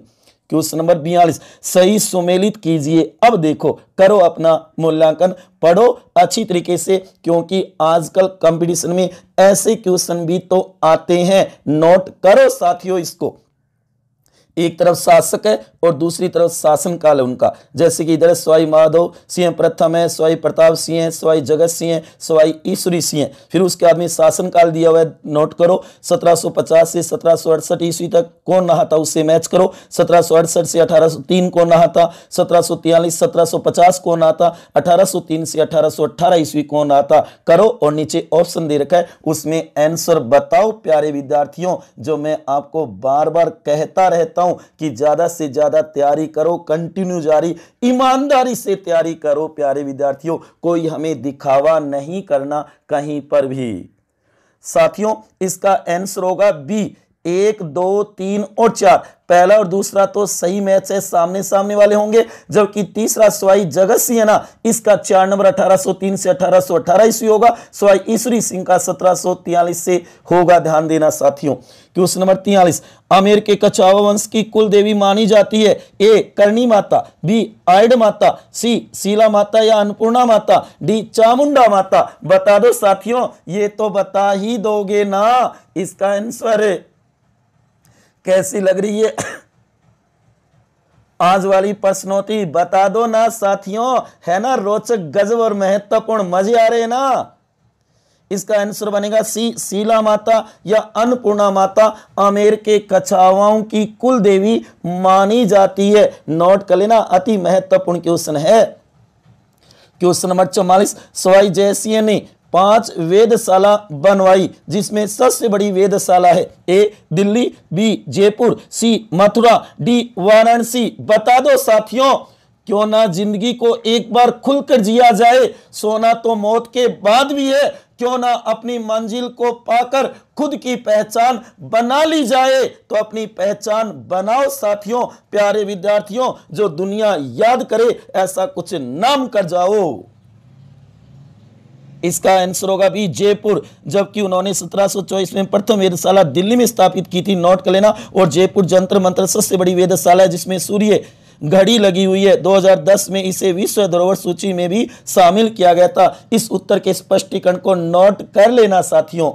क्वेश्चन नंबर 42, सही सुमेलित कीजिए। अब देखो, करो अपना मूल्यांकन, पढ़ो अच्छी तरीके से, क्योंकि आजकल कंपटीशन में ऐसे क्वेश्चन भी तो आते हैं। नोट करो साथियों इसको, एक तरफ शासक है और दूसरी तरफ शासन काल है उनका। जैसे कि इधर सवाई माधव सिंह प्रथम है, सवाई प्रताप सिंह है, सवाई जगत सिंह है, सवाई ईश्वरी सिंह है। फिर उसके बाद में शासन काल दिया हुआ है, नोट करो। 1750 से 1768 ईस्वी तक कौन नहा था उससे मैच करो। 1768 से 1803 कौन नहा था, 1743 1750 कौन नहा था, 1803 से 1818 ईस्वी कौन नहा था। करो, और नीचे ऑप्शन दे रखा है उसमें आंसर बताओ प्यारे विद्यार्थियों। जो मैं आपको बार बार कहता रहता हूं कि ज्यादा से ज्यादा तैयारी करो, कंटिन्यू जारी, ईमानदारी से तैयारी करो प्यारे विद्यार्थियों। कोई हमें दिखावा नहीं करना कहीं पर भी। साथियों, इसका आंसर होगा बी 1 2 3 और 4। पहला और दूसरा तो सही मैच है, सामने सामने वाले होंगे, जबकि तीसरा सवाई जगत सिंह है ना, इसका 4 नंबर 1803 से 1818 ईस्वी होगा। सवाई ईश्वरी सिंह का 1743 से होगा, ध्यान देना साथियों। क्वेश्चन नंबर 43, आमेर के कछावा वंश की कुल देवी मानी जाती है? ए करणी माता, बी आयड माता, सी शीला माता या अन्नपूर्णा माता, डी चामुंडा माता। बता दो साथियों, ये तो बता ही दोगे ना इसका आंसर। कैसी लग रही है आज वाली प्रश्नोत्तरी, बता दो ना साथियों, है ना रोचक, गजब और महत्वपूर्ण, मजे आ रहे हैं ना। इसका आंसर बनेगा सी शीला माता या अन्नपूर्णा माता आमेर के कछावाओं की कुल देवी मानी जाती है। नोट कर लेना, अति महत्वपूर्ण क्वेश्चन है। क्वेश्चन नंबर 44, सवाई जयसिंह ने 5 वेधशाला बनवाई, जिसमें सबसे बड़ी वेधशाला है? ए दिल्ली, बी जयपुर, सी मथुरा, डी वाराणसी। बता दो साथियों, क्यों ना जिंदगी को एक बार खुलकर जिया जाए, सोना तो मौत के बाद भी है। क्यों ना अपनी मंजिल को पाकर खुद की पहचान बना ली जाए। तो अपनी पहचान बनाओ साथियों, प्यारे विद्यार्थियों, जो दुनिया याद करे ऐसा कुछ नाम कर जाओ। इसका आंसर होगा भी जयपुर, जबकि उन्होंने 1724 में प्रथम वेधशाला दिल्ली में स्थापित की थी। नोट कर लेना। और जयपुर जंतर मंत्र सबसे बड़ी वेधशाला है, जिसमें सूर्य घड़ी लगी हुई है। 2010 में इसे विश्व धरोहर सूची में भी शामिल किया गया था। इस उत्तर के स्पष्टीकरण को नोट कर लेना साथियों।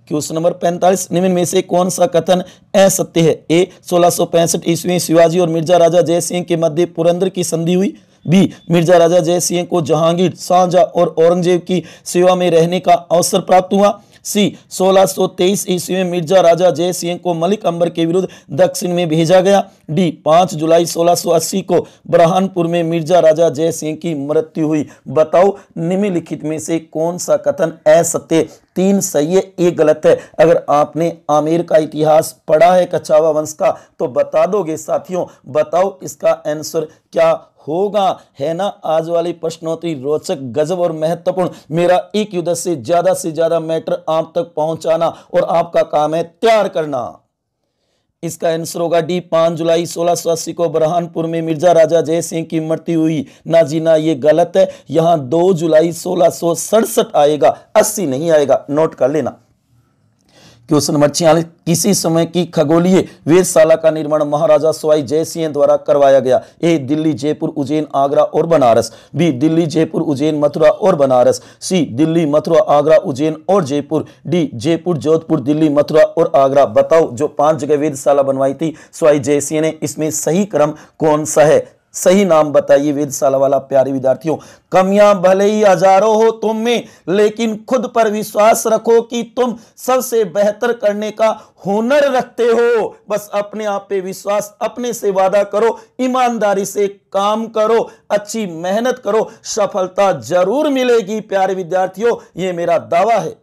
क्वेश्चन नंबर 45, निम्न में से कौन सा कथन असत्य है? ए 1665 ईस्वी में शिवाजी और मिर्जा राजा जय सिंह के मध्य पुरंदर की संधि हुई, बी मिर्जा राजा जय सिंह को जहांगीर, शाहजहां और औरंगजेब की सेवा में रहने का अवसर प्राप्त हुआ, सी 1623 ईस्वी में मिर्जा राजा जय सिंह को मलिक अंबर के विरुद्ध दक्षिण में भेजा गया, डी 5 जुलाई 1680 को बुरहानपुर में मिर्जा राजा जय सिंह की मृत्यु हुई। बताओ निम्नलिखित में से कौन सा कथन असत्य? 3 सही है, 1 गलत है। अगर आपने आमेर का इतिहास पढ़ा है कछावा वंश का तो बता दोगे साथियों। बताओ इसका आंसर क्या होगा, है ना आज वाली प्रश्नोत्तरी रोचक, गजब और महत्वपूर्ण। मेरा एक युद्ध से ज्यादा मैटर आप तक पहुंचाना और आपका काम है तैयार करना। इसका आंसर होगा डी 5 जुलाई 1680 को बुरहानपुर में मिर्जा राजा जय सिंह की मृत्यु हुई। ना जी ना, ये गलत है। यहां 2 जुलाई 1667 आएगा, 80 नहीं आएगा, नोट कर लेना। क्वेश्चन नंबर 46, किसी समय की खगोलीय वेधशाला का निर्माण महाराजा सवाई जय सिंह द्वारा करवाया गया? ए दिल्ली, जयपुर, उज्जैन, आगरा और बनारस। बी दिल्ली, जयपुर, उज्जैन, मथुरा और बनारस। सी दिल्ली, मथुरा, आगरा, उज्जैन और जयपुर। डी जयपुर, जोधपुर, दिल्ली, मथुरा और आगरा। बताओ जो 5 जगह वेधशाला बनवाई थी सवाई जय सिंह ने, इसमें सही क्रम कौन सा है? सही नाम बताइए वेधशाला वाला। प्यारे विद्यार्थियों, कमियां भले ही हजारों हो तुम में, लेकिन खुद पर विश्वास रखो कि तुम सबसे बेहतर करने का हुनर रखते हो। बस अपने आप पे विश्वास, अपने से वादा करो, ईमानदारी से काम करो, अच्छी मेहनत करो, सफलता जरूर मिलेगी। प्यारे विद्यार्थियों, यह मेरा दावा है।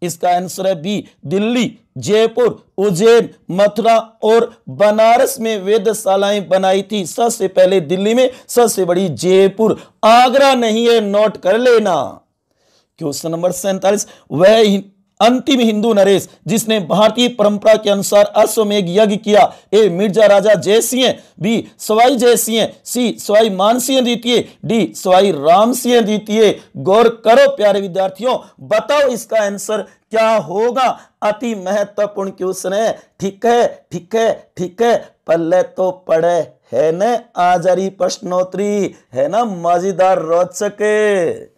इसका आंसर है बी दिल्ली, जयपुर, उज्जैन, मथुरा और बनारस में वेधशालाएं बनाई थी। सबसे पहले दिल्ली में, सबसे बड़ी जयपुर, आगरा नहीं है, नोट कर लेना। क्वेश्चन नंबर 47, वह अंतिम हिंदू नरेश जिसने भारतीय परंपरा के अनुसार अश्वमेध यज्ञ किया? ए मिर्जा राजा जय सिंह, बी सवाई जय सिंह, सी सवाई मानसिंह द्वितीय, डी सवाई राम सिंह द्वितीय। गौर करो प्यारे विद्यार्थियों, बताओ इसका आंसर क्या होगा? अति महत्वपूर्ण क्वेश्चन है। ठीक है, ठीक है, ठीक है, पल्ले तो पड़े है न आजारी प्रश्नोत्तरी, है ना मजेदार रोचक।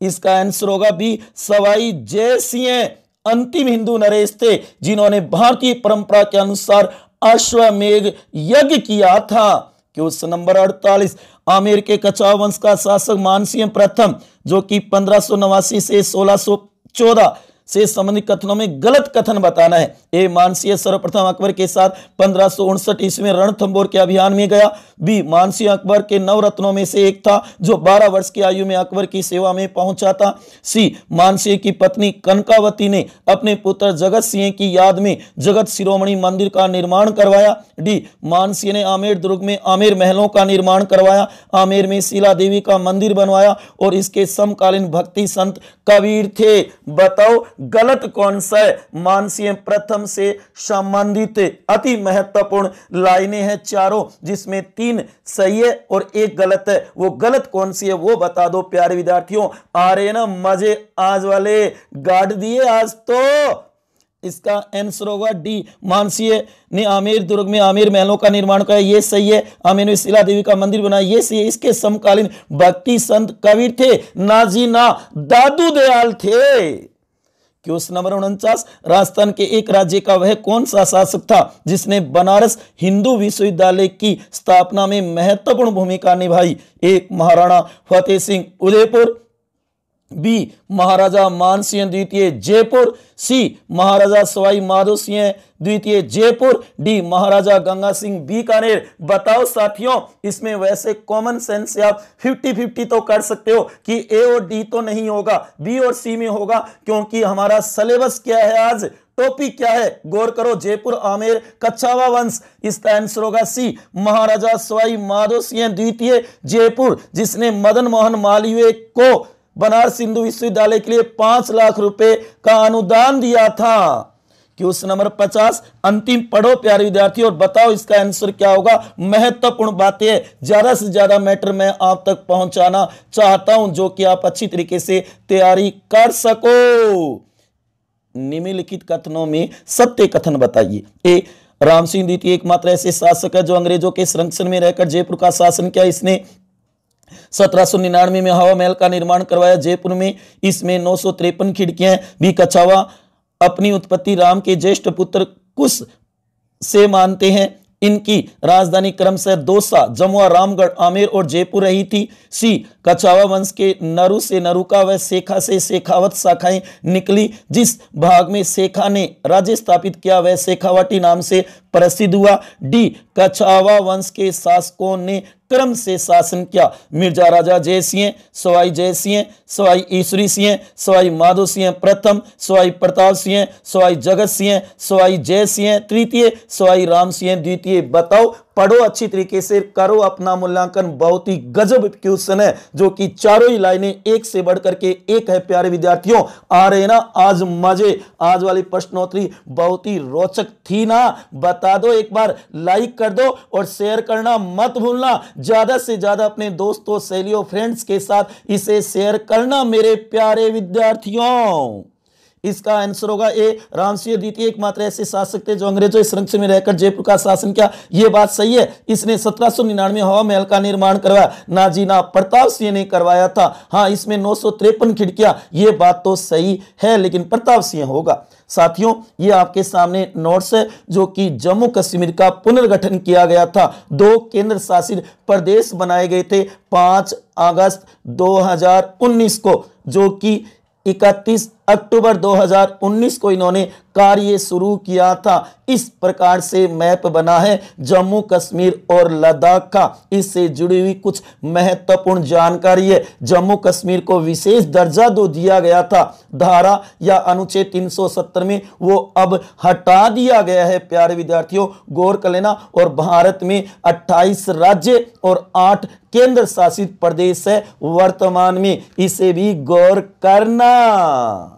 इसका आंसर होगा बी सवाई जय सिंह अंतिम हिंदू नरेश थे जिन्होंने भारतीय परंपरा के अनुसार अश्वमेध यज्ञ किया था। क्वेश्चन नंबर 48, आमेर के कछावा वंश का शासक मानसिंह प्रथम, जो कि 1589 से 1614 से संबंधित कथनों में गलत कथन बताना है। ए मानसिंह सर्वप्रथम अकबर के साथ 1559 ईस्वी में रणथंबोर के अभियान में गया। बी मानसिंह अकबर के 9 रत्नों में से एक था जो 12 वर्ष की आयु में अकबर की सेवा में पहुंचा था। सी मानसिंह की पत्नी कनकावती ने अपने पुत्र जगत सिंह की याद में जगत शिरोमणि मंदिर का निर्माण करवाया। डी मानसिंह ने आमेर दुर्ग में आमेर महलों का निर्माण करवाया, आमेर में शीला देवी का मंदिर बनवाया और इसके समकालीन भक्ति संत कबीर थे। बताओ गलत कौन सा है? मानसिंह प्रथम से संबंधित अति महत्वपूर्ण लाइनें हैं चारों, जिसमें 3 सही है और 1 गलत है। वो गलत कौन सी है वो बता दो प्यारे विद्यार्थियों। आ रहे ना मजे आज वाले, गाड़ दिए आज तो। इसका आंसर होगा डी मानसिंह ने आमेर दुर्ग में आमेर महलों का निर्माण किया, ये सही है। आमेर में शीला देवी का मंदिर बनाया, ये सही है। इसके समकालीन भक्ति संत कबीर थे, नाजी ना दादू दयाल थे। क्वेश्चन नंबर 49, राजस्थान के एक राज्य का वह कौन सा शासक था जिसने बनारस हिंदू विश्वविद्यालय की स्थापना में महत्वपूर्ण भूमिका निभाई? एक महाराणा फतेह सिंह उदयपुर, बी महाराजा मानसिंह द्वितीय जयपुर, सी महाराजा सवाई माधो सिंह द्वितीय जयपुर, डी महाराजा गंगा सिंह बीकानेर। बताओ साथियों, इसमें वैसे कॉमन सेंस से आप 50-50 तो कर सकते हो कि ए और डी तो नहीं होगा, बी और सी में होगा, क्योंकि हमारा सिलेबस क्या है आज, टॉपिक क्या है? गौर करो, जयपुर आमेर कछावा वंश। इसका आंसर होगा सी महाराजा सवाई माधो सिंह द्वितीय जयपुर, जिसने मदन मोहन मालवीय को बनारस हिंदू विश्वविद्यालय के लिए 5 लाख रुपए का अनुदान दिया था। क्वेश्चन नंबर 50, अंतिम पढ़ो प्यारे विद्यार्थी और बताओ इसका आंसर क्या होगा। महत्वपूर्ण बातें ज्यादा से ज्यादा मैटर मैं आप तक पहुंचाना चाहता हूं, जो कि आप अच्छी तरीके से तैयारी कर सको। निम्नलिखित कथनों में सत्य कथन बताइए। ए राम सिंह द्वितीय एकमात्र ऐसे शासक है जो अंग्रेजों के संरक्षण में रहकर जयपुर का शासन किया। इसने 1799 में हवा महल का निर्माण करवाया जयपुर में, इसमें 953 खिड़कियां। भी कछावा अपनी उत्पत्ति राम के ज्येष्ठ पुत्र कुश से मानते हैं। इनकी राजधानी क्रमशः दौसा, जमुआ, रामगढ़, आमेर और जयपुर रही थी। सी कछावा वंश के नरु से नरुका व शेखा से शेखावत शाखाएं निकली। जिस भाग में शेखा ने राज्य स्थापित किया वह शेखावटी नाम से प्रसिद्ध हुआ। डी कछावा वंश के शासकों ने क्रम से शासन किया। मिर्जा राजा जय सिंह, सवाई जय सिंह, सवाई ईश्वरी सिंह, सवाई माधो सिंह प्रथम, सवाई प्रताप सिंह, सवाई जगत सिंह, सवाई जय सिंह तृतीय, सवाई राम सिंह द्वितीय। बताओ, पढ़ो अच्छी तरीके से, करो अपना मूल्यांकन। बहुत ही गजब क्वेश्चन है, जो कि चारों ही लाइनें एक से बढ़कर के एक है। प्यारे विद्यार्थियों, आ रहे ना आज मजे। आज वाली प्रश्नोत्तरी बहुत ही रोचक थी ना? बता दो, एक बार लाइक कर दो और शेयर करना मत भूलना। ज्यादा से ज्यादा अपने दोस्तों, सहेलियों, फ्रेंड्स के साथ इसे शेयर करना मेरे प्यारे विद्यार्थियों। इसका आंसर होगा ए, रामसिंह द्वितीय एकमात्र ऐसे शासक थे जो अंग्रेजों के संरक्षण में रहकर जयपुर का शासन किया। यह बात सही है। इसने 1799 हवा महल का निर्माण करवाया, नाजीना प्रताप सिंह ने करवाया था। हाँ, इसमें 953 खिड़कियां, यह बात तो सही है, लेकिन प्रताप सिंह होगा। साथियों, ये आपके सामने नोट्स है जो कि जम्मू कश्मीर का पुनर्गठन किया गया था। 2 केंद्र शासित प्रदेश बनाए गए थे 5 अगस्त 2019 को, जो कि 31 अक्टूबर 2019 को इन्होंने कार्य शुरू किया था। इस प्रकार से मैप बना है जम्मू कश्मीर और लद्दाख का। इससे जुड़ी हुई कुछ महत्वपूर्ण जानकारी है। जम्मू कश्मीर को विशेष दर्जा दो दिया गया था धारा या अनुच्छेद 370 में, वो अब हटा दिया गया है। प्यारे विद्यार्थियों, गौर कर लेना। और भारत में 28 राज्य और 8 केंद्र शासित प्रदेश है वर्तमान में, इसे भी गौर करना।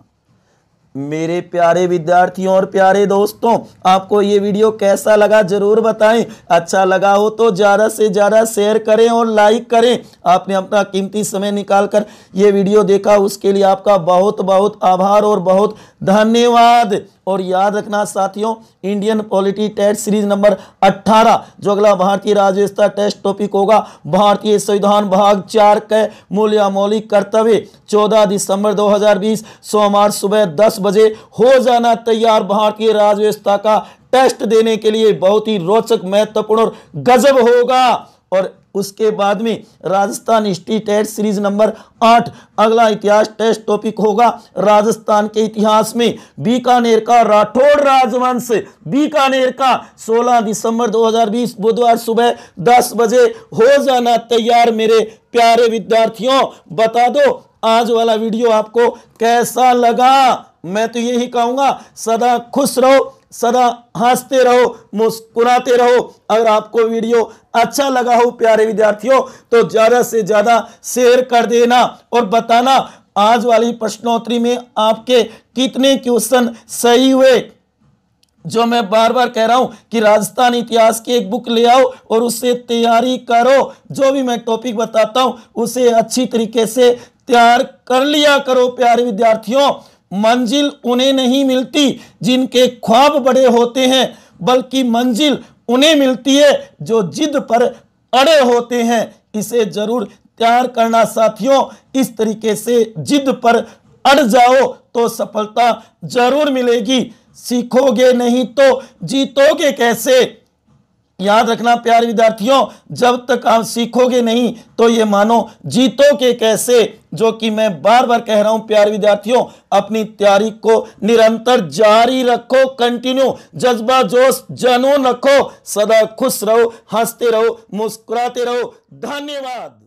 मेरे प्यारे विद्यार्थियों और प्यारे दोस्तों, आपको ये वीडियो कैसा लगा जरूर बताएं। अच्छा लगा हो तो ज़्यादा से ज़्यादा शेयर करें और लाइक करें। आपने अपना कीमती समय निकालकर ये वीडियो देखा, उसके लिए आपका बहुत बहुत आभार और बहुत धन्यवाद। और याद रखना साथियों, Indian polity test series number 18 जो अगला भारतीय राज्य व्यवस्था टेस्ट टॉपिक होगा, भारतीय संविधान भाग 4 के मूल्य मौलिक कर्तव्य, 14 दिसंबर 2020 सोमवार सुबह 10 बजे हो जाना तैयार। भारतीय राज्य व्यवस्था का टेस्ट देने के लिए बहुत ही रोचक, महत्वपूर्ण और गजब होगा। और उसके बाद में Rajasthan history test series number 8 अगला इतिहास टेस्ट टॉपिक होगा। राजस्थान के इतिहास में बीकानेर का राठौड़ राजवंश, बीकानेर का 16 दिसंबर 2020 बुधवार सुबह 10 बजे हो जाना तैयार। मेरे प्यारे विद्यार्थियों, बता दो आज वाला वीडियो आपको कैसा लगा। मैं तो यही कहूंगा, सदा खुश रहो, सदा हंसते रहो, मुस्कुराते रहो। अगर आपको वीडियो अच्छा लगा हो प्यारे विद्यार्थियों, तो ज्यादा से ज्यादा शेयर कर देना और बताना आज वाली प्रश्नोत्तरी में आपके कितने क्वेश्चन सही हुए। जो मैं बार बार कह रहा हूं कि राजस्थान इतिहास की एक बुक ले आओ और उससे तैयारी करो। जो भी मैं टॉपिक बताता हूं उसे अच्छी तरीके से तैयार कर लिया करो। प्यारे विद्यार्थियों, मंजिल उन्हें नहीं मिलती जिनके ख्वाब बड़े होते हैं, बल्कि मंजिल उन्हें मिलती है जो जिद पर अड़े होते हैं। इसे जरूर तैयार करना साथियों। इस तरीके से जिद पर अड़ जाओ तो सफलता जरूर मिलेगी। सीखोगे नहीं तो जीतोगे कैसे। याद रखना प्यारे विद्यार्थियों, जब तक आप सीखोगे नहीं तो ये मानो जीतोगे कैसे। जो कि मैं बार बार कह रहा हूं प्यारे विद्यार्थियों, अपनी तैयारी को निरंतर जारी रखो, कंटिन्यू जज्बा जोश जुनून रखो, सदा खुश रहो, हंसते रहो, मुस्कुराते रहो। धन्यवाद।